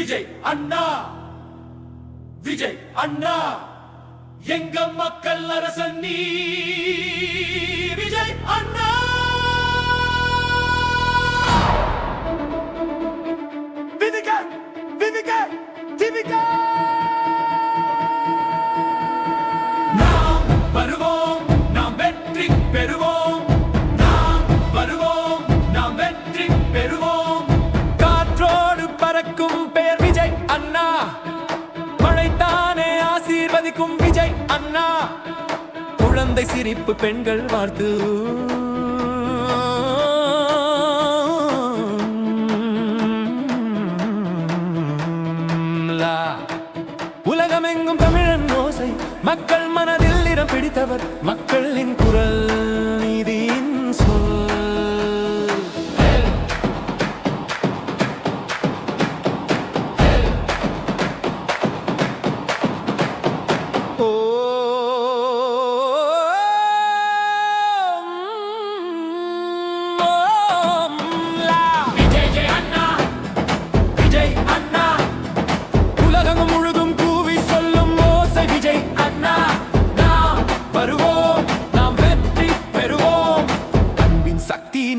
விஜய் அண்ணா விஜய் அண்ணா எங்க மக்கள் அரசன் நீ விஜய் அண்ணா விதிக்க விதிக்க திவிக்க நாம் வருவோம் நாம் வெற்றி பெறுவோம் நாம் வருவோம் நாம் வெற்றி பெறுவோம் காற்றோடு பறக்கும் பெயர் விஜய் அண்ணா மழைத்தானே ஆசீர்வதிக்கும் விஜய் அண்ணா குழந்தை சிரிப்பு பெண்கள் வாழ்த்து உலகமெங்கும் தமிழன் ஓசை மக்கள் மனதில் இடம் பிடித்தவர் மக்களின் குரல் நீதியின் சொல்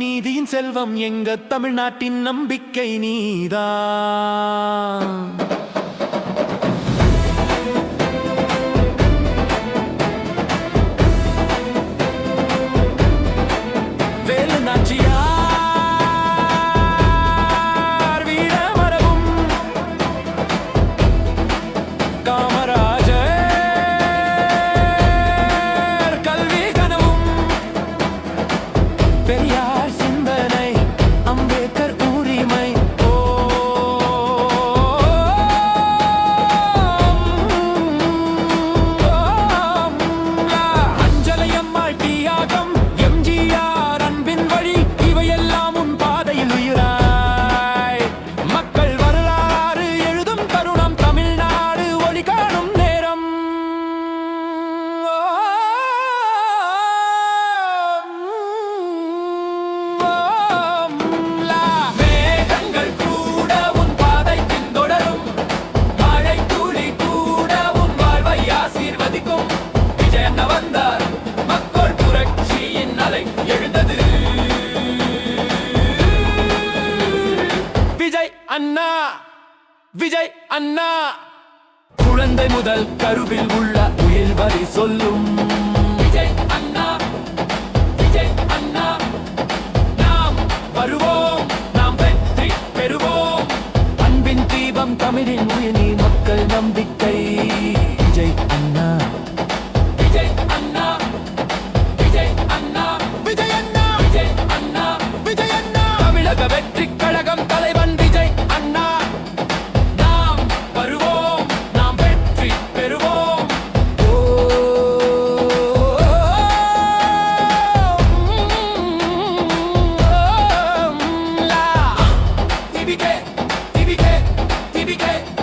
நீதியின் செல்வம் எங்க தமிழ்நாட்டின் நம்பிக்கை நீதான் வேலு நாச்சியார் வீரமரபும் காமராஜர் கல்வி கனவும் பெரியார் அண்ணா விஜய் அண்ணா குழந்தை முதல் கருவில் உள்ள உயிர் வரை சொல்லும் விஜய் அண்ணா விஜய் அண்ணா நாம் வருவோம் நாம் வெற்றி பெறுவோம் அன்பின் தீபம் தமிழின் உயிரி மக்கள் நம்பிக்கை விஜய் அண்ணா விஜய் அண்ணா விஜய் அண்ணா விஜய் அண்ணா விஜய் அண்ணா விஜய் அண்ணா தமிழக வெற்றி கழகம் தலைவன் TBK